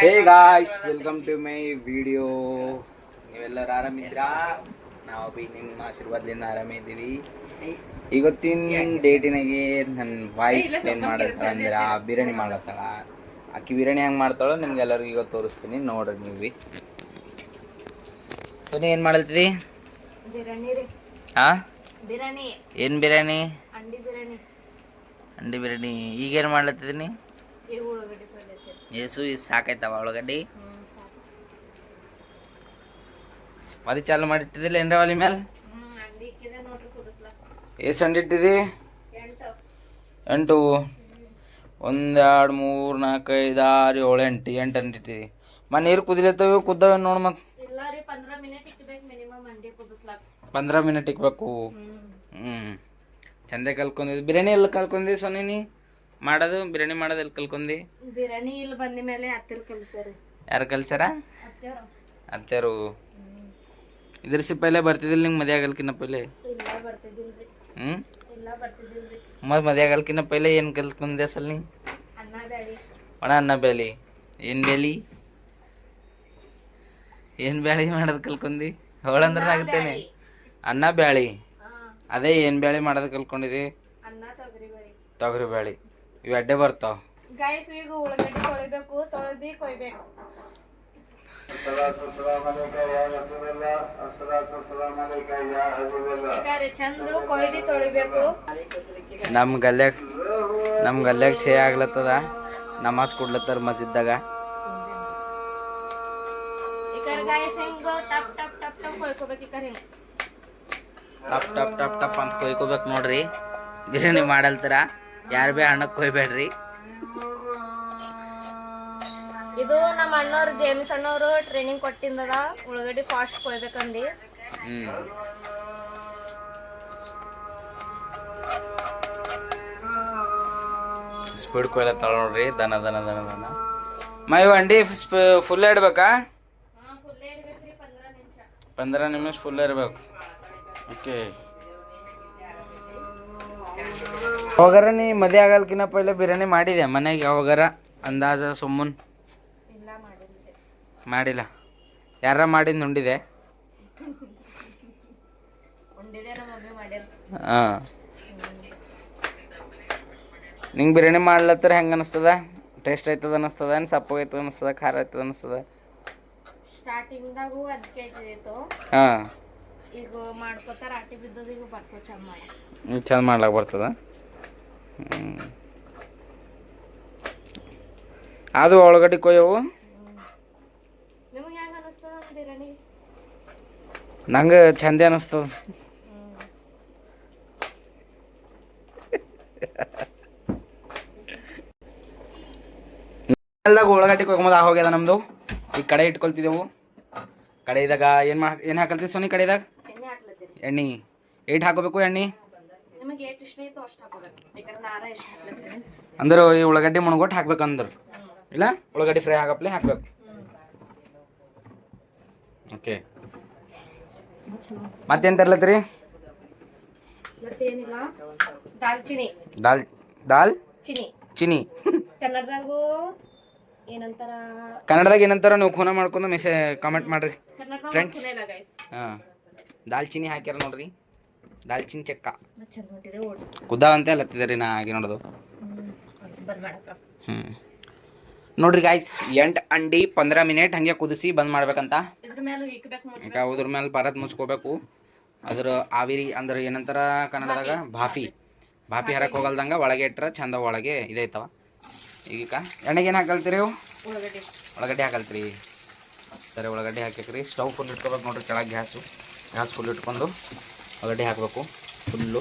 Hey guys, welcome to my video. ನೀವೆಲ್ಲರೂ ಆರಾಮಿದ್ರಾ? ನಾವು ಬಿ ನಿಮ್ಮ ಆಶೀರ್ವಾದದಿಂದ ಆರಾಮಿದ್ದೀವಿ. ಇವತ್ತಿನ ಡೇಟಿನಾಗೆ ನನ್ನ ವೈಫ್ ಏನು ಮಾಡತ್ತಾಳ ಅಂದ್ರೆ ಬಿರಿಯಾನಿ ಮಾಡತ್ತಾಳ. ಆಕಿ ಬಿರಿಯಾನಿ ಹೆಂಗೆ ಮಾಡ್ತಾಳೋ ನಿಮ್ಗೆಲ್ಲರಿಗೂ ಈಗ ತೋರಿಸ್ತೀನಿ, ನೋಡ್ರಿ ನೀವು ಬಿ. ಸೋನಿ ಏನು ಮಾಡಲ್ತಿದಿ? ಹಾಂ, ಏನು ಬಿರಿಯಾನಿ? ಅಂಡಿ ಬಿರಿಯಾನಿ. ಈಗೇನು ಮಾಡ್ಲತ್ತಿದ್ದೀನಿ? ಏಸು ಇದು ಸಾಕಾಯ್ತವ ಒಳಗಡ್ಡಿ ಒಲಿ ಚಾಲು ಮಾಡಿಟ್ಟಿದ್ದಿಲ್ಲ ಏನ್ರ ಒಲಿ ಮೇಲೆ? ಎಷ್ಟು ಅಂಡಿ ಇಟ್ಟಿದಿ? 8. 1 2 3 4 5 6 7 8 8 ಅಂಡಿ ಇಟ್ಟಿದಿ. ನೀರು ಕುದಿಲತ್ತವ ಕುದ್ದವ ನೋಡು. ಮತ್ತೆ 15 ಮಿನಿಟ್ ಇಕ್ಬೇಕು. ಚಂದ ಕಲ್ಕೊಂಡಿದ್ದು. ಬಿರಿಯಾನಿ ಎಲ್ಲ ಕಲ್ಕೊಂಡಿ ಸೊನ್ನಿ? ಮಾಡೋದು ಬಿರಿಯಾನಿ ಮಾಡೋದು ಎಲ್ಲಿ ಕಲ್ಕೊಂಡಿ? ಬಿರಿಯಾನಿ ಇಲ್ಲಿ ಬಂದ ಮೇಲೆ ಅತ್ತಿರ ಕಲ್ಸ್ಯಾರ. ಯಾರು ಕಲ್ಸ್ಯಾರ? ಅತ್ತೆರು. ಇದ್ರಸಿ ಪೈಲೆ ಬರ್ತಿದ್ದಿಲ್ಲ ನಿಂಗೆ ಮದುವೆ ಆಗಲ್ಕಿನ್ನ ಪೈಲೆ? ಮತ್ತೆ ಮದುವೆ ಆಗಲ್ಕಿನ್ನ ಪೈಲೆ ಏನು ಕಲ್ತ್ಕೊಂಡೆ ಅಸಲ್ ನೀ? ಒಣ ಅನ್ನ ಬೇಳಿ. ಏನು ಬೇಳಿ? ಏನು ಬ್ಯಾಳಿ ಮಾಡೋದು ಕಲ್ಕೊಂಡಿ? ಅವಳಂದ್ರೆ ಆಗುತ್ತೇನೆ. ಅನ್ನ ಬ್ಯಾಳಿ. ಅದೇ ಏನು ಬ್ಯಾಳಿ ಮಾಡೋದು ಕಲ್ಕೊಂಡಿದಿ? ತೊಗರಿ ಬ್ಯಾಳಿ. ಇವು ಅಡ್ಡೆ ಬರ್ತಾವ. ಗೈಸ್, ಈಗ ಉಳ್ಳಾಗಡ್ಡಿ ತೊಳಿಬೇಕು, ತೊಳೆದಿ ಕೊಯ್ಬೇಕು. ಚಂದ ಕೊಯ್ದಿ ತೊಳಿಬೇಕು. ನಮ್ಮ ಗಲ್ಯಾಗ ಛೇ ಆಗ್ಲತ್ತದ. ನಮಾಜ್ ಕೊಡ್ಲತ್ತಾರ ಮಸ್ಜಿದ್ದಾಗ. ಗೈಸ್, ಹಿಂಗ ಟಪ್ ಟಪ್ ಟಪ್ ಟಪ್ ಕೊಯ್ಕೋಬೇಕು. ಹಿಂಗ ಟಪ್ ಟಪ್ ಟಪ್ ಟಪ್ ಅಂತ ಕೊಯ್ಕೋಬೇಕು ನೋಡ್ರಿ. ಬಿರಿಯಾನಿ ಮಾಡಲ್ತಾರ. ಯಾರು ಬಿ ಹಣ್ಣಕ್ಕೆ ಕೊಯ್ಬೇಡ್ರಿ. ಇದು ನಮ್ಮ ಅಣ್ಣವ್ರು, ಜೇಮ್ಸ್ ಅಣ್ಣವ್ರು ಟ್ರೈನಿಂಗ್ ಕೊಟ್ಟಿಂದದ. ಉಳ್ಳಾಗಡ್ಡಿ ಫಾಸ್ಟ್ ಕೊಯ್ಬೇಕಂದಿ. ಸ್ಪೀಡ್ ಕೊಯ್ಲತ್ತಾಳ ನೋಡ್ರಿ. ದನ ದನ ದನ ದನ ಇವು ಅಂಡಿ ಫುಲ್ ಇಡ್ಬೇಕಾ? 15 ನಿಮಿಷ ಫುಲ್ ಇರ್ಬೇಕು. ಓಕೆ. ಯಾವಾಗಾರ ನೀ ಮದುವೆ ಆಗಲ್ಕಿನ್ನ ಪೈಲೆ ಬಿರಿಯಾನಿ ಮಾಡಿದೆ ಮನೆಗೆ? ಯಾವಾಗಾರ ಅಂದಾಜ ಸುಮ್ಮನ್? ಮಾಡಿಲ್ಲ. ಯಾರ ಮಾಡಿದ್ ನುಂಡಿದೆ? ಹಾಂ. ನಿಂಗೆ ಬಿರಿಯಾನಿ ಮಾಡ್ಲತ್ತರ ಹೆಂಗೆ ಅನಿಸ್ತದ? ಟೇಸ್ಟ್ ಆಯ್ತದ ಅನಿಸ್ತದ? ಏನು ಸಪ್ಪಗೆ ಆಯ್ತದ ಅನಿಸ್ತದ? ಖಾರ ಆಯ್ತದ ಅನಿಸ್ತದ? ಸ್ಟಾರ್ಟಿಂಗ್ದಾಗೂ ಅದಕ್ಕೆ ಆಯ್ತಿತ್ತು. ಹಾಂ. ಈಗ ಮಾಡ್ಕೋತಾರ ಆಟಿ ಬಿದ್ದದ. ಈಗ ಬರ್ತದೆ ಚಂದ ಮಾಡಿ. ಚಂದ ಮಾಡ್ಲಾಕ ಬರ್ತದ. ಅದು ಒಳಗಡೆ ಕೊಯ್ಯವು. ನಿಮಗೆ ಹೆಂಗೆ ಅನಿಸ್ತದ ಬಿರಿಯಾನಿ? ನಂಗೆ ಚಂದ ಅನಿಸ್ತದ. ಉಳ್ಳಾಗಡ್ಡಿ ಕೊಯ್ಕೊಂಬುದು ಹೋಗ್ಯದ ನಮ್ಮದು. ಈಗ ಕಡೆ ಇಟ್ಕೊಳ್ತಿದ್ದೆವು. ಕಡೆದಾಗ ಏನು ಹಾಕಲ್ತೀವಿ ಸೋನಿ? ಕಡೆದಾಗ ಎಣ್ಣೆ. ಏಟ್ ಹಾಕೋಬೇಕು ಎಣ್ಣೆ? ಅಂದ್ರೆ ಈ ಉಳ್ಳಾಗಡ್ಡಿ ಮುಣಗೊಟ್ಟು ಹಾಕ್ಬೇಕಂದ್ರೆ ಇಲ್ಲ, ಉಳ್ಳಾಗಡ್ಡಿ ಫ್ರೈ ಆಗಪ್ಲೆ ಹಾಕ್ಬೇಕು. ಓಕೆ. ಮತ್ತೇನು ತರ್ಲತ್ತೀರಿ? ದಾಲ್ ಚಿನಿ. ಕನ್ನಡದಾಗ ಏನಂತಾರ ನೀವು ಖೂನ ಮಾಡ್ಕೊಂಡು ಕಾಮೆಂಟ್ ಮಾಡ್ರಿ ಫ್ರೆಂಡ್ಸ್. ಹಾಂ, ದಾಲ್ಚಿನಿ ಹಾಕ್ಯಾರ ನೋಡ್ರಿ. ದಾಲ್ಚಿನಿ ಚಕ್ಕ ಕುದ್ದಾವಂತೆ ಅಲ್ಲತ್ತಿದ್ರಿ ನಾ ಆಗಿ ನೋಡೋದು. ನೋಡ್ರಿ ಗಾಯ್ಸ್, 8 ಅಂಡಿ 15 ಮಿನಿಟ್ ಹಂಗೆ ಕುದಿಸಿ ಬಂದ್ ಮಾಡ್ಬೇಕಂತ. ಅದ್ರ ಮೇಲೆ ಬರತ್ ಮುಚ್ಕೋಬೇಕು. ಅದ್ರ ಆವಿರಿ ಅಂದ್ರೆ ಏನಂತಾರ ಕನ್ನಡದಾಗ? ಭಾಪಿ ಹರಕ್ ಹೋಗಲ್ದಂಗ ಒಳಗೆ ಇಟ್ರ ಚಂದ ಒಳಗೆ ಇದೈತವ. ಈಗ ಎಣ್ಣೆಗೆ ಏನು ಹಾಕಲ್ತೀರಿ? ಉಳ್ಳಾಗಡ್ಡಿ ಹಾಕಲ್ತೀರಿ. ಸರಿ, ಉಳ್ಳಾಗಡ್ಡಿ ಹಾಕ್ಬೇಕ್ರಿ. ಸ್ಟವ್ ಫುಲ್ ಇಟ್ಕೋಬೇಕು ನೋಡ್ರಿ. ಕೆಳಗೆ ಗ್ಯಾಸ್ ಫುಲ್ ಇಟ್ಕೊಂಡು ಉಳ್ಳಾಗಡ್ಡಿ ಹಾಕಬೇಕು ಫುಲ್ಲು.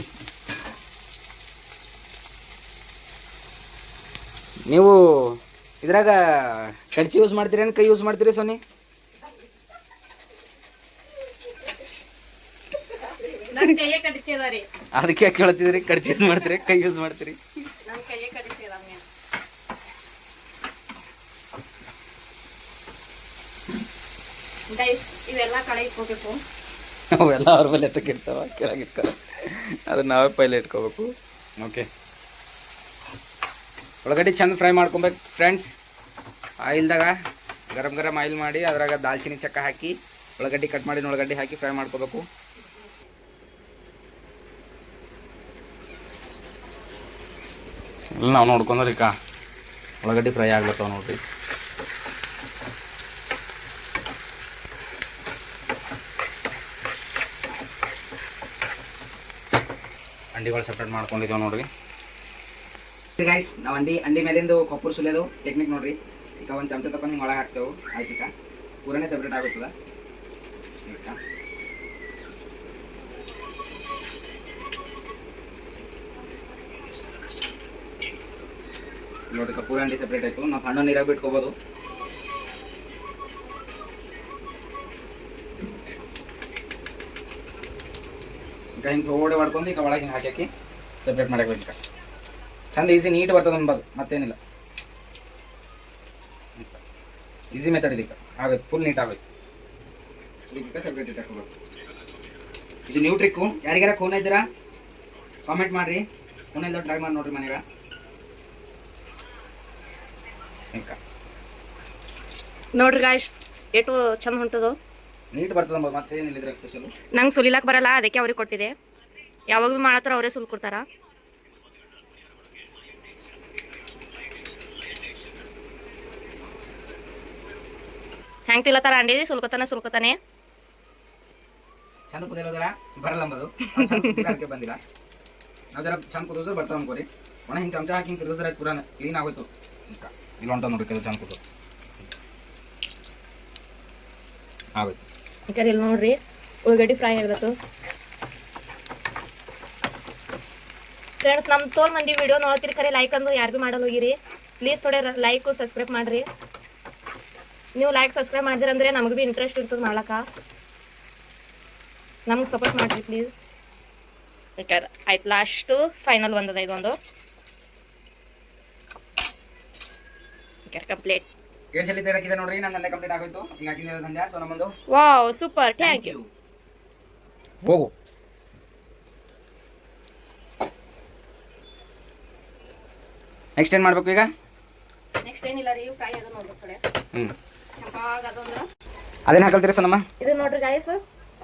ನೀವು ಇದ್ರಾಗ ಕಡ್ಚಿ ಯೂಸ್ ಮಾಡ್ತೀರಿ ಏನು ಕೈ ಯೂಸ್ ಮಾಡ್ತೀರಿ ಸೋನಿ? ಅದಕ್ಕೆ ಕೇಳ್ತಿದ್ರಿ. ಕಡ್ಚಿ ಯೂಸ್ ಮಾಡ್ತೀರಿ ಕೈ ಯೂಸ್ ಮಾಡ್ತೀರಿ? ಇವೆಲ್ಲ ಕಡೆ ಇಟ್ಕೋಬೇಕು. ಅವೆಲ್ಲ ಅವ್ರ ಮೇಲೆ ಎತ್ತಕ್ಕಿರ್ತಾವ, ಕೆಳಗಿರ್ತಾವ. ಅದನ್ನ ನಾವೇ ಪೈಲೆ ಇಟ್ಕೋಬೇಕು. ಓಕೆ. ಉಳ್ಳಾಗಡ್ಡಿ ಚಂದ ಫ್ರೈ ಮಾಡ್ಕೊಬೇಕು ಫ್ರೆಂಡ್ಸ್. ಆಯಿಲ್ದಾಗ ಗರಂ ಗರಂ ಆಯಿಲ್ ಮಾಡಿ ಅದ್ರಾಗ ದಾಲ್ಚಿನ್ನಿ ಚಕ್ಕ ಹಾಕಿ ಉಳ್ಳಾಗಡ್ಡಿ ಕಟ್ ಮಾಡಿ ಉಳ್ಳಾಗಡ್ಡಿ ಹಾಕಿ ಫ್ರೈ ಮಾಡ್ಕೋಬೇಕು. ಇಲ್ಲ ನಾವು ನೋಡ್ಕೊಂಡ್ರಿ ಉಳ್ಳಾಗಡ್ಡಿ ಫ್ರೈ ಆಗ್ಲತ್ತವ ನೋಡ್ರಿ. ಅಂಡಿಗಳು ಸಪ್ರೇಟ್ ಮಾಡ್ಕೊಂಡಿದ್ದೇವೆ ನೋಡ್ರಿ ಗೈಸ್. ನಾವು ಅಂಡಿ ಮೇಲಿಂದು ಕೊಪ್ಪರು ಸುಲಿಯೋದು ಟೆಕ್ನಿಕ್ ನೋಡ್ರಿ. ಈಗ ಒಂದು ಚಮಚ ತಗೊಂಡು ಹಿಂಗೆ ಒಳಗೆ ಹಾಕ್ತೇವೆ. ಆಯ್ತು ಈಗ ಪೂರನೇ ಸಪ್ರೇಟ್ ಆಗುತ್ತದ. ನೋಡಿ ಪೂರ ಅಂಡಿ ಸಪ್ರೇಟ್ ಆಯಿತು. ನಾವು ಹಣ್ಣು ನೀರಾಗಿ ಬಿಟ್ಕೋಬೋದು. ಈಗ ಹಿಂಗೆ ಓಡಿ ಮಾಡ್ಕೊಂಡು ಈಗ ಒಳಗೆ ಹಿಂಗೆ ಹಾಕಿ ಸಪ್ರೇಟ್ ಮಾಡಬೇಕು. ಈಗ ಚಂದ ಈಸಿ ನೀಟ್ ಬರ್ತದೆ ಅನ್ಬೋದು, ಮತ್ತೇನಿಲ್ಲ. ಈಸಿ ಮೆಥಡ್ ಇದಕ್ಕೆ ಆಗುತ್ತೆ, ಫುಲ್ ನೀಟ್ ಆಗುತ್ತೆ. ಇದಕ್ಕೆ ಸಪ್ರೇಟ್ ಇಟ್ಟು ಹಾಕೋಬೇಕು. ಇದು ನ್ಯೂ ಟ್ರಿಕ್ಕು. ಯಾರಿಗಾರ ಖೂನ ಇದ್ದೀರಾ ಕಾಮೆಂಟ್ ಮಾಡಿರಿ. ಖೂನ ಇಲ್ಲದ ಟ್ರೈ ಮಾಡಿ ನೋಡ್ರಿ ಮನೆಗೆ. ನೋಡ್ರಿ ಗಾಯ್ಸ್ ಎಷ್ಟು ಚಂದ ಹೊಂಟದು, ನೀಟ್ ಬರ್ತದೆ ಅನ್ಬೋದು, ಮತ್ತೇನಿಲ್ಲ ಇದ್ರೆ ಸ್ಪೆಷಲ್. ನಂಗೆ ಸುಲಿಲಾಕ್ ಬರಲ್ಲ, ಅದಕ್ಕೆ ಅವ್ರಿಗೆ ಕೊಟ್ಟಿದೆ. ಯಾವಾಗ ಭೀ ಮಾಡತ್ತಾರ ಅವರೇ ಸುಲ್ ಕೊಡ್ತಾರ. ಹೆಂಗ್ ತಿಲ್ಲತ್ತಾರ ಅಂಡಿ ಸುಲ್ಕೋತಾನೆ. ಚಂದ ಕುದಿಯೋದ್ರ ಬರಲ್ಲ ಅಂಬದು ಬಂದಿಲ್ಲ. ನಾವು ಜರ ಚಂದ ಕುದಿದ್ರೆ ಬರ್ತಾವ ಅನ್ಕೋರಿ. ಒಣ ಹಿಂಗೆ ಚಮಚ ಹಾಕಿ ಹಿಂಗೆ ತಿರ್ಗಿದ್ರೆ ಪೂರ ಕ್ಲೀನ್ ಆಗೋಯ್ತು. ಇಲ್ಲ ಹೊಂಟ ನೋಡ್ರಿ ಕೆಲವು ಚಂದ ಕುದು ಆಗೋಯ್ತು. ಈಗ ಇಲ್ಲಿ ನೋಡ್ರಿ ಉಳ್ಳಾಗಡ್ಡಿ ಫ್ರೈ ಆಗತ್ತು. ಫ್ರೆಂಡ್ಸ್, ನಮ್ಮ ತೋಲ್ ಮಂದಿ ವಿಡಿಯೋ ನೋಡ್ತೀರಿ, ಖರೆ ಲೈಕ್ ಅಂದು ಯಾರು ಭೀ ಮಾಡಲ್ಲ ಹೋಗಿರಿ. ಪ್ಲೀಸ್ ಥೋಡೆ ಲೈಕ್ ಸಬ್ಸ್ಕ್ರೈಬ್ ಮಾಡಿರಿ. ನೀವು ಲೈಕ್ ಸಬ್ಸ್ಕ್ರೈಬ್ ಮಾಡಿದ್ರಂದ್ರೆ ನಮಗೆ ಭೀ ಇಂಟ್ರೆಸ್ಟ್ ಇರ್ತದೆ ಮಾಡ್ಲಕ್ಕ. ನಮ್ಗೆ ಸಪೋರ್ಟ್ ಮಾಡಿರಿ ಪ್ಲೀಸ್. ಆಯ್ತು, ಲಾಸ್ಟು ಫೈನಲ್ ಒಂದದ ಇದೊಂದು ಕಂಪ್ಲೀಟ್. ಎರಡು ಸಲ ಹಾಕಿದೆ ನೋಡ್ರಿ, ನಂದು ಕಂಪ್ಲೀಟ್ ಆಗೋಯ್ತು. ಈಗ ಹಾಕಿದ್ರೆ ಸಂಧ್ಯಾ ಸೊ ನಮ್ಮದು. Wow, super, thank you. ಹೋಗು. ನೆಕ್ಸ್ಟ್ ಏನು ಮಾಡ್ಬೇಕು ಈಗ? ನೆಕ್ಸ್ಟ್ ಏನಿಲ್ಲ ರೀ, ಫ್ರೈ ಅದು ನೋಡ್ಬೇಕು ಕಡೆ. ಅದೇನು ಹಾಕಲ್ತೀರಿ ಸೋನಮ್ಮ? ಇದು ನೋಡ್ರಿ ಗಾಯ್ಸ್,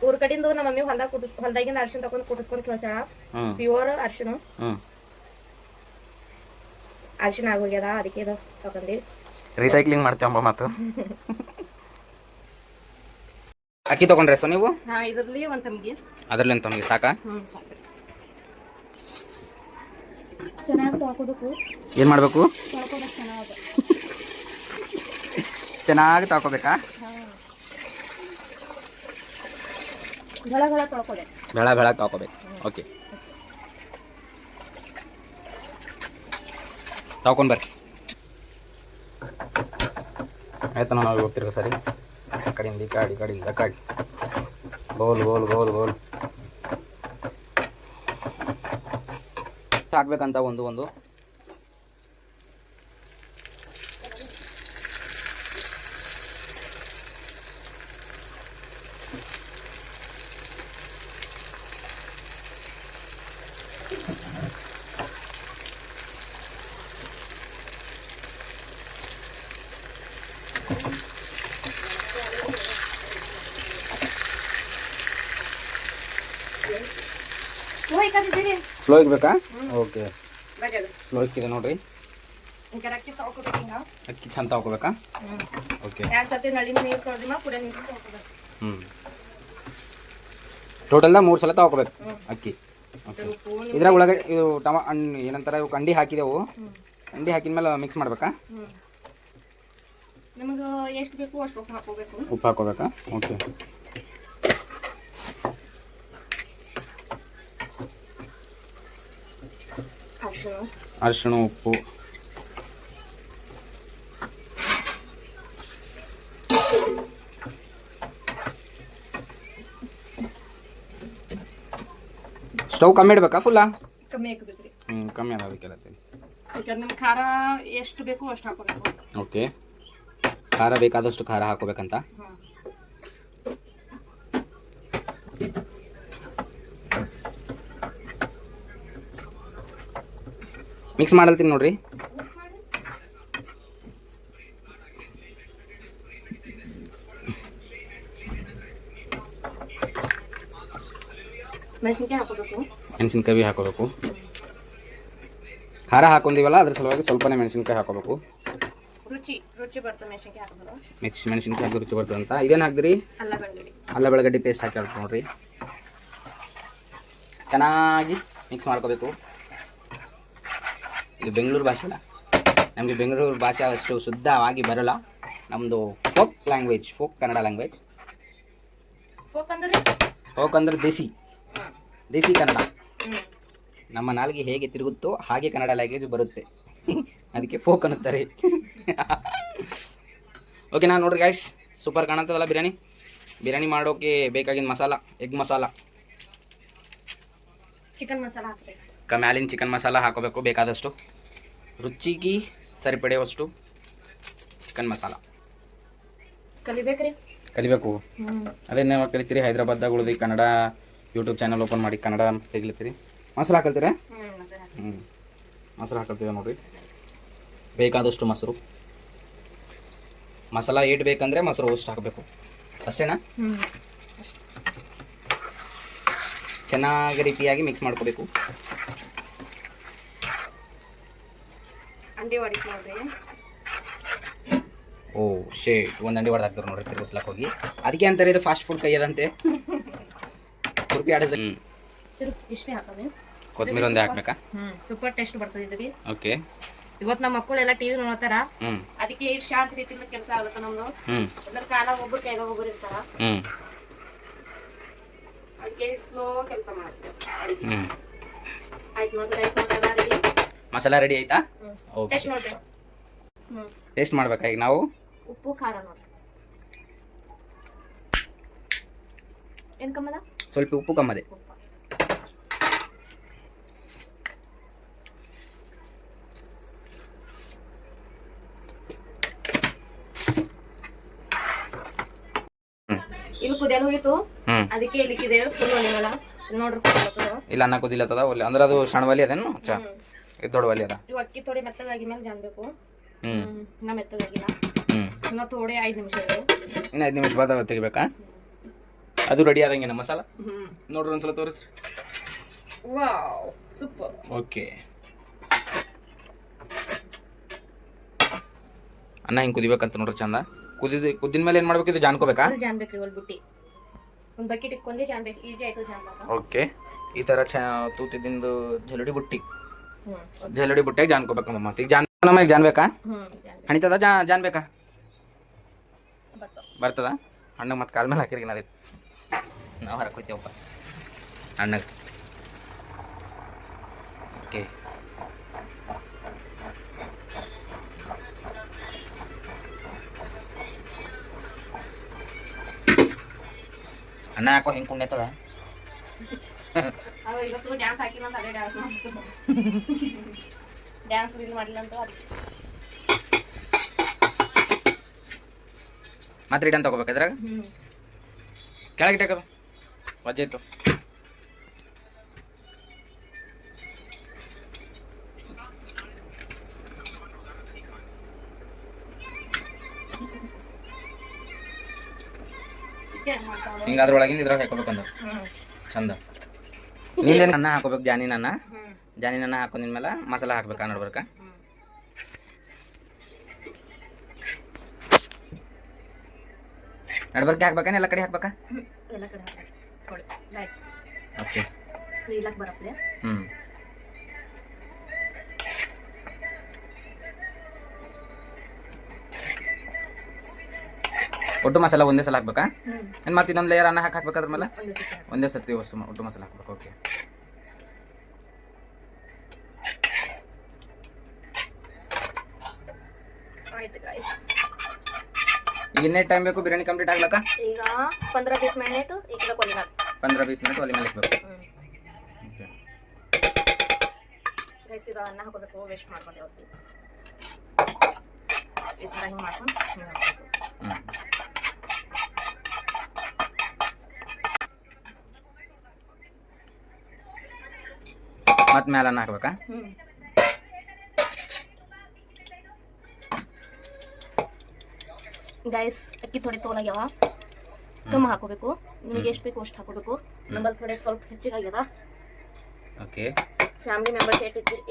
ಊರ್ ಕಡೆಯಿಂದ ನಮ್ಮ ಮಮ್ಮಿ ಹೊಲ್ದಾಗಿಂದ ಅರ್ಶಿನ ತಗೊಂಡು ಕುಡಿಸ್ಕೊಂಡು ಕಳ್ಸ್ಯಾಳ. ಪ್ಯೂರ್ ಅರ್ಶಿನ. ಅರ್ಶಿನ ಆಗೋಗ್ಯದ, ಅದಕ್ಕೆ ಇದು ತಗೊಂಡಿ ರೀಸೈಕ್ಲಿಂಗ್ ಮಾಡ್ತೇವಂಬ ಮಾತು. ಅಕ್ಕಿ ತಗೊಂಡ್ರೆ ಸೊ ನೀವು? ಇದರಲ್ಲಿ ಒಂದು ತಮ್ಗೆ, ಅದರಲ್ಲಿ ಒಂದು ತಮ್ಗೆ ಸಾಕಾ? ಸಾಕು. ಚೆನ್ನಾಗಿ ತೊಳ್ಕೋಬೇಕು. ಏನು ಮಾಡಬೇಕು? ತೊಳ್ಕೋಬೇಕು ಚೆನ್ನಾಗಿ. ಚೆನ್ನಾಗಿ ತೊಳ್ಕೊಬೇಕಾ? ಬೆಳ ತೊಳ್ಕೊಬೇಕು. ಬೆಳ ತೊಳ್ಕೊಬೇಕು. ಓಕೆ, ತೊಳ್ಕೊಂಡು ಬರ್ರಿ. ಆಯ್ತು, ನಾವು ಹೋಗ್ತಿರ್ಗ ಸರಿ. ಆ ಕಡೆಯಿಂದ ಈ ಕಡೆಯಿಂದ ಆ ಕಡೆ ಗೋಲ್ ಗೋಲ್ ಗೋಲ್ ಗೋಲ್ ಹಾಕ್ಬೇಕಂತ ಒಂದು ಸ್ಲೋ ಇಕ್ಬೇಕಾ? ಓಕೆ, ಸ್ಲೋ ಇಕ್ಕಿದೆ ನೋಡ್ರಿ. ಅಕ್ಕಿ ಚಂದ ತಗೋಬೇಕಾ? ಓಕೆ, ಟೋಟಲ್ದಾಗ 3 ಸಲ ತಗೋಬೇಕು ಅಕ್ಕಿ. ಓಕೆ, ಇದ್ರಾಗ ಉಳ್ಳಾಗಡ್ಡಿ ಇದು ಏನಂತಾರೆ ಇವು ಅಂಡಿ ಹಾಕಿದೆವು. ಅಂಡಿ ಹಾಕಿದ ಮೇಲೆ ಮಿಕ್ಸ್ ಮಾಡ್ಬೇಕಾ? ನಿಮಗೆ ಎಷ್ಟು ಬೇಕು ಅಷ್ಟು ಉಪ್ಪು ಹಾಕೋಬೇಕಾ? ಓಕೆ, ಅರಿಶಿಣ, ಉಪ್ಪು, ಸ್ಟವ್ ಕಮ್ಮಿ ಇಡ್ಬೇಕಾ? ಫುಲ್ಲಾ ಕಮ್ಮಿ ಹಾಕಬೇಕ್ರಿ. ಕಮ್ಮಿ ಅದಕ್ಕೆಲ್ಲ. ಯಾಕಂದ್ರೆ ನಿಮ್ಗೆ ಖಾರ ಎಷ್ಟು ಬೇಕು ಅಷ್ಟು ಹಾಕೋಬೇಕು. ಓಕೆ, ಖಾರ ಬೇಕಾದಷ್ಟು ಖಾರ ಹಾಕೋಬೇಕಂತ. ಮಿಕ್ಸ್ ಮಾಡಲ್ತೀನಿ ನೋಡ್ರಿ. ಮೆಣಸಿನ್ಕಾಯಿ ಹಾಕೋಬೇಕು. ಮೆಣಸಿನ್ಕಾಯಿ ಹಾಕೋಬೇಕು. ಖಾರ ಹಾಕೊಂಡಿವಲ್ಲ ಅದ್ರ ಸಲುವಾಗಿ ಸ್ವಲ್ಪನೇ ಮೆಣಸಿನ್ಕಾಯಿ ಹಾಕೋಬೇಕು. ರುಚಿ ಬರ್ತದೆ ಮೆಣಸಿನ್ಕಾಯಿ ಹಾಕಿದ್ರೆ. ಮೆಣಸಿನ್ಕಾಯಿ ಹಾಕಿ ರುಚಿ ಬರ್ತದೆ ಅಂತ. ಇದೇನು ಹಾಕ್ದಿರಿ? ಅಲ್ಲ ಬೆಳಗಡ್ಡಿ ಪೇಸ್ಟ್ ಹಾಕಿ ನೋಡ್ರಿ. ಚೆನ್ನಾಗಿ ಮಿಕ್ಸ್ ಮಾಡ್ಕೋಬೇಕು. ಇದು ಬೆಂಗಳೂರು ಭಾಷೆ ಅಲ್ಲ, ನಮಗೆ ಬೆಂಗಳೂರು ಭಾಷೆ ಅಷ್ಟು ಶುದ್ಧವಾಗಿ ಬರೋಲ್ಲ. ನಮ್ಮದು folk language, folk Kannada language. Folk ಅಂದ್ರೆ ದೇಸಿ ಕನ್ನಡ. ನಮ್ಮ ನಾಲ್ಗೆ ಹೇಗೆ ತಿರುಗುತ್ತೋ ಹಾಗೆ ಕನ್ನಡ ಲ್ಯಾಂಗ್ವೇಜ್ ಬರುತ್ತೆ, ಅದಕ್ಕೆ ಫೋಕ್ ಅನ್ನುತ್ತಾರೆ. ಓಕೆ ನಾನು ನೋಡ್ರಿ ಗಾಯ್ಸ್, ಸೂಪರ್ ಕಾಣತ್ತದಲ್ಲ ಬಿರಿಯಾನಿ ಮಾಡೋಕೆ ಬೇಕಾಗಿನ ಮಸಾಲ, ಎಗ್ ಮಸಾಲ, ಚಿಕನ್ ಮಸಾಲ ಹಾಕಬೇಕು. ಮ್ಯಾಲಿನ ಚಿಕನ್ ಮಸಾಲ ಹಾಕೋಬೇಕು ಬೇಕಾದಷ್ಟು, ರುಚಿಗೆ ಸರಿಪಡೆಯುವಷ್ಟು ಚಿಕನ್ ಮಸಾಲ ಕಲಿಬೇಕು. ಅದೇ ನೀವು ಕಲಿತೀರಿ, ಹೈದರಾಬಾದ್ದಾಗ ಉಳಿದು ಕನ್ನಡ ಯೂಟ್ಯೂಬ್ ಚಾನಲ್ ಓಪನ್ ಮಾಡಿ ಕನ್ನಡ ತೆಗಿಲತ್ತೀರಿ. ಮೊಸರು ಹಾಕಲ್ತೀರ? ಮೊಸರು ಹಾಕಲ್ತೀವಿ ನೋಡ್ರಿ. ಬೇಕಾದಷ್ಟು ಮೊಸರು, ಮಸಾಲ ಏಟ್ ಬೇಕಂದ್ರೆ ಮೊಸರು ಅಷ್ಟು ಹಾಕಬೇಕು, ಅಷ್ಟೇನಾ? ಚೆನ್ನಾಗಿ ರೀತಿಯಾಗಿ ಮಿಕ್ಸ್ ಮಾಡ್ಕೋಬೇಕು. ಅಂಡಿ ಹೊಡಿತು ನೋಡ್ರಿ. ಓ ಶೇಟ್, ಒಂದು ಅಂಡಿ ಹೊಡೆದು ಹಾಕ್ತಾರೆ ನೋಡ್ರಿ ತಿರ್ಗಿಸ್ಲಕ್ಕೆ ಹೋಗಿ. ಅದಕ್ಕೆ ಅಂತಾರೆ ಇದು ಫಾಸ್ಟ್ ಫುಡ್ ಕೈಯದಂತೆ. ಕುರ್ಪಿ ಆಡ ಇಷ್ಟೇ ಹಾಕೋದು. ಕೊತ್ತಂಬರಿ ಒಂದೇ ಹಾಕ್ಬೇಕಾ? ಸೂಪರ್ ಟೇಸ್ಟ್ ಬರ್ತದೆ ಇದ್ರಿ. ಓಕೆ. ಇವತ್ತು ನಮ್ಮ ಮಕ್ಕಳೆಲ್ಲ ಟಿವಿ ನೋಡ್ತಾರ, ಅದಕ್ಕೆ ಈ ಶಾಂತ ರೀತಿಯಿಂದ ಕೆಲಸ ಆಗುತ್ತೆ ನಮ್ದು. ಎಲ್ಲರ ಕಾಲ ಒಬ್ಬರು ಕೈಗ ಒಬ್ಬರು ಇರ್ತಾರ, ಅದಕ್ಕೆ ಸ್ಲೋ ಕೆಲಸ ಮಾಡ್ತೀವಿ. ಆಯ್ತು ನೋಡ್ರಿ, ಮಸಾಲ ರೆಡಿ ಆಯ್ತಾ? ಓಕೆ, ನೋಡ್ರಿ. ಟೇಸ್ಟ್ ಮಾಡ್ಬೇಕಾ ಈಗ ನಾವು? ಉಪ್ಪು ಖಾರ ನೋಡ್ರಿ. ಏನ್ ಕಮ್ಮದ? ಸ್ವಲ್ಪ ಉಪ್ಪು ಕಮ್ಮದೆ. ಇಲ್ಲಿ ಕುದಿಯಲು ಹೋಗಿತ್ತು, ಅದಕ್ಕೆ ಇಲ್ಲಿಕ್ಕಿದ್ದೇವೆ ಫುಲ್ ಒಲಿವಲ್ಲ ನೋಡ್ರಿ. ಇಲ್ಲ ಅನ್ನ ಕುದಿಲತ್ತದ ಒಲೆ ಅಂದ್ರೆ ಅದು ಸಣ್ಣ ಒಲಿ ಅದೇನು? ಇದು ದೊಡ್ಡ ಒಲಿ ಅದ. ಇವು ಅಕ್ಕಿ ಥೋಡೆ ಮೆತ್ತಗಾಗಿ ಮೇಲೆ ಜಾನ್ಬೇಕು. ಇನ್ನ ಮೆತ್ತಗಾಗಿಲ್ಲ, ಇನ್ನ ಥೋಡೆ 5 ನಿಮಿಷ ಇದೆ. ಇನ್ನು 5 ನಿಮಿಷ ಬಾದ ತೆಗಿಬೇಕಾ? ಅದು ರೆಡಿ ಆದಂಗೆನ ಮಸಾಲ ನೋಡ್ರಿ, ಒಂದ್ಸಲ ತೋರಿಸ್ರಿ. Wow, super. ಓಕೆ, ಅನ್ನ ಹಿಂಗೆ ಕುದಿಬೇಕಂತ ನೋಡ್ರಿ ಚಂದ. ಕುದ್ದಿನ ಮೇಲೆ ಏನು ಮಾಡ್ಬೇಕು? ಇದು ಜಾನ್ಕೋಬೇಕಾ? ಜಾನ್ಬೇಕ್ರಿ, ಒಂದು ಬುಟ್ಟಿ ಒಂದು ಬಕೆಟ್ ಇಟ್ಕೊಂಡೆ ಜಾನ್ಬೇಕು. ಈಜಿ ಆಯ್ತು ಜಾನ್ಬೇಕು. ಓಕೆ, ಈ ಥರ ತೂತಿದ್ದು ಜಲಡಿ ಬುಟ್ಟಿ, ಜಲಡಿ ಬುಟ್ಟಿಯಾಗ ಜಾನ್ಕೋಬೇಕಮ್ಮ. ಮತ್ತೆ ಈಗ ನಮಗೆ ಜಾನ್ಬೇಕಾ? ಹಣಿತದ ಜಾನ್ಬೇಕಾ? ಬರ್ತದ? ಹಣ್ಣಗೆ ಮತ್ತೆ ಕಾಲ ಮೇಲೆ ಹಾಕಿರಿ ಅದೇ ನಾವು ಹರಕೋತೀವಪ್ಪ ಹಣ್ಣಗೆ. ಓಕೆ, ಅನ್ನ ಯಾಕೋ ಹಿಂಗೆ ಕುಣ್ಯತದ? ಇವತ್ತು ಡ್ಯಾನ್ಸ್ ಹಾಕಿಲ್ಲ ಅಂತ ಅದೇ ಡ್ಯಾನ್ಸ್ ಮಾಡ್ತೀನಿ. ಡ್ಯಾನ್ಸ್ ರೀಲ್ ಮಾಡಿಲ್ಲ ಅಂತ ಅದಕ್ಕೆ ಮತ್ತೆ ರಿಟರ್ನ್ ತಗೋಬೇಕು. ಇದ್ರಾಗ ಕೆಳಗೆ ಹಾಕೋದು ವಜ್ಜೆ ಇತ್ತು. ಹಿಂಗೆ ಅದ್ರೊಳಗಿಂದ ಇದ್ರಾಗ ಹಾಕೋಬೇಕಂದ್ರೆ ಚಂದ. ನಿಂದೇನು ಅನ್ನ ಹಾಕೋಬೇಕು, ಜಾನಿನ ಅನ್ನ ಹಾಕೊಂಡಿದ್ಮೇಲೆ ಮಸಾಲ ಹಾಕ್ಬೇಕಾ ನೋಡ್ಬೇಕಾ? ನಡ್ಬರ್ಕೆ ಹಾಕ್ಬೇಕಾ? ಎಲ್ಲ ಕಡೆ ಹಾಕ್ಬೇಕಾ? ಎಲ್ಲ ಕಡೆ ಹಾಕಿ ಓಕೆ, ಇಲ್ಲಕ್ಕೆ ಬರತ್ತೆ. ಒಟ್ಟು ಮಸಾಲ ಒಂದೇ ಸಲ ಹಾಕ್ಬೇಕಾ? ಏನು ಮತ್ತೆ ಇನ್ನೊಂದು ಲೇಯರ್ ಅನ್ನ ಹಾಕ್ಬೇಕಾ ಅದ್ರ ಮೇಲೆ? ಒಂದೇ ಸರ್ತಿ ಒಟ್ಟು ಮಸಾಲ ಹಾಕ್ಬೇಕು. ಓಕೆ, ಈಗ ಇನ್ನೇ ಟೈಮ್ ಬೇಕು ಬಿರಿಯಾನಿ ಕಂಪ್ಲೀಟ್ ಆಗ್ಲಕ್ಕ? ಈಗ 15-20 ಮಿನಿಟ್ ಈಗ ಕೊಲಿಲ್ಲ. 15-20 ಮಿನಿಟ್ ಒಲೆ ಮೇಲೆ ಇಕ್ಬೇಕು. ಓಕೆ ಗೈಸ್, ಇದು ಅನ್ನ ಹಾಕೋಬೇಕು, ವೇಸ್ಟ್ ಮಾಡ್ಕೊಂಡೆ ಹೋಗ್ತೀವಿ. ಈ ಥರ ಹಿಂಗೆ ಮಾಡ್ಕೊಂಡು ಮತ್ತೆ ಮೇಲೆ ಅನ್ನ ಹಾಕ್ಬೇಕಾ? ಗೈಸ್, ಅಕ್ಕಿ ಥೋಡಿ ತೋಲಾಗ್ಯಾವ, ಕಮ್ಮಿ ಹಾಕೋಬೇಕು. ನಿಮಗೆ ಎಷ್ಟು ಬೇಕು ಅಷ್ಟು ಹಾಕೋಬೇಕು. ನಮ್ಮಲ್ಲಿ ಥೋಡೆ ಸ್ವಲ್ಪ ಹೆಚ್ಚಿಗಾಗ್ಯದ. ಓಕೆ. ಫ್ಯಾಮಿಲಿ ಮೆಂಬರ್ಸ್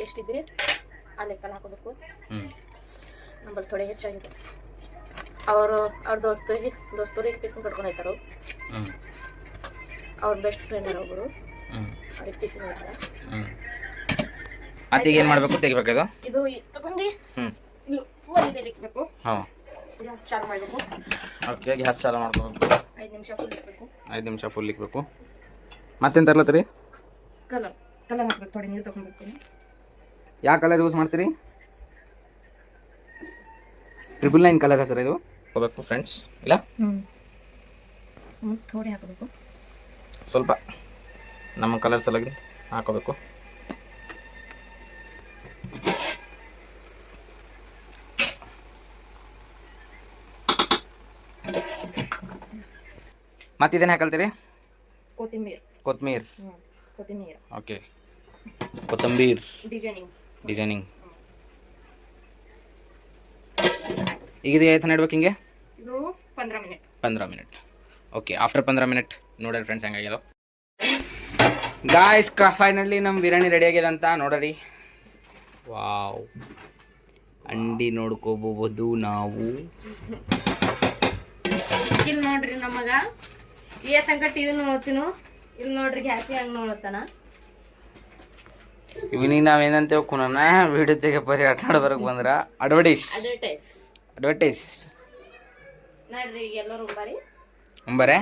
ಎಷ್ಟಿದ್ರಿ ಆ ಲೆಕ್ಕಲ್ಲಿ ಹಾಕೋಬೇಕು. ನಮ್ಮಲ್ಲಿ ಥೋಡೆ ಹೆಚ್ಚಾಗಿದೆ. ಅವ್ರ ದೋಸ್ತರಿಗೆ ಟಿಫಿನ್ ಕಟ್ಕೊಂಡು ಹೋಗ್ತಾರೆ. ಅವ್ರ ಬೆಸ್ಟ್ ಫ್ರೆಂಡ್ ಒಬ್ಬರು ಅವ್ರಿಗೆ ಟಿಫಿನ್ ಹೋಗ್ತಾರೆ. ಮತ್ತೆ ಈಗ ಏನು ಮಾಡಬೇಕು? ತೆಗಿಬೇಕು ಇದು ತಗೊಂಡು ಒಲಿ ಮೇಲೆ ಇಕ್ಬೇಕು. ಹಾಂ, ಗ್ಯಾಸ್ ಚಾಲು ಮಾಡಬೇಕು. ಓಕೆ, ಗ್ಯಾಸ್ ಚಾಲು ಮಾಡ್ಕೋಬೇಕು. 5 ನಿಮಿಷ ಫುಲ್ ಇಕ್ಬೇಕು. 5 ನಿಮಿಷ ಫುಲ್ ಇಕ್ಬೇಕು. ಮತ್ತೇನು ತರ್ಲತ್ತೀರಿ? ಕಲರ್ ಹಾಕ್ಬೇಕು. ಥೋಡೆ ನೀರು ತಗೊಂಡ್ಬಿಡ್ತೀನಿ. ಯಾವ ಕಲರ್ ಯೂಸ್ ಮಾಡ್ತೀರಿ? 999 ಕಲರ್ ಸರ್ ಇದು. ಹೋಗ್ಬೇಕು ಫ್ರೆಂಡ್ಸ್, ಇಲ್ಲ ಸುಮ್ಮನೆ ಥೋಡೆ ಹಾಕಬೇಕು. ಸ್ವಲ್ಪ ನಮ್ಮ ಕಲರ್ ಸಲಗಿ ಹಾಕೋಬೇಕು. ಮತ್ತೆ ಇದೇನು ಹಾಕಲ್ತೀರಿ? ಕೊತ್ತಂಬರಿ. ಓಕೆ, ಕೊತ್ತಂಬರಿ ಡಿಸೈನಿಂಗ್. ಈಗ ಇದು ಆಯ್ತು ಇಡ್ಬೇಕು ಹಿಂಗೆ. ಇದು 15 ಮಿನಿಟ್. ಓಕೆ, ಆಫ್ಟರ್ 15 ಮಿನಿಟ್ ನೋಡ್ರಿ ಫ್ರೆಂಡ್ಸ್ ಹೆಂಗಾಗ್ಯದ. ಗಾಯ್ಸ್, ಫೈನಲಿ ನಮ್ಮ ಬಿರಿಯಾನಿ ರೆಡಿ ಆಗ್ಯದ ಅಂತ ನೋಡ್ರಿ. ವಾವ್, ಅಂಡಿ ನೋಡ್ಕೋಬಹುದು ನಾವು. ಇಲ್ಲಿ ನೋಡ್ರಿ ನಮಗ ತನಕ ಟಿವಿ ನೋಡ್ತೀನು. ಇಲ್ಲಿ ನೋಡ್ರಿ ಗ್ಯಾಸಿ ಹಂಗೆ ನೋಡತ್ತಾನ. ಇವನಿಗೆ ನಾವೇನಂತೇವ್ ಕುನ ವಿಡಿಯೋ ತೆಗೆ ಬರೀ ಆಟ ಬರಕ್ ಬಂದ್ರ ಅಡ್ವರ್ಟೈಸ್ ನೋಡ್ರಿ ಎಲ್ಲರೂ ಉಂಬರೆ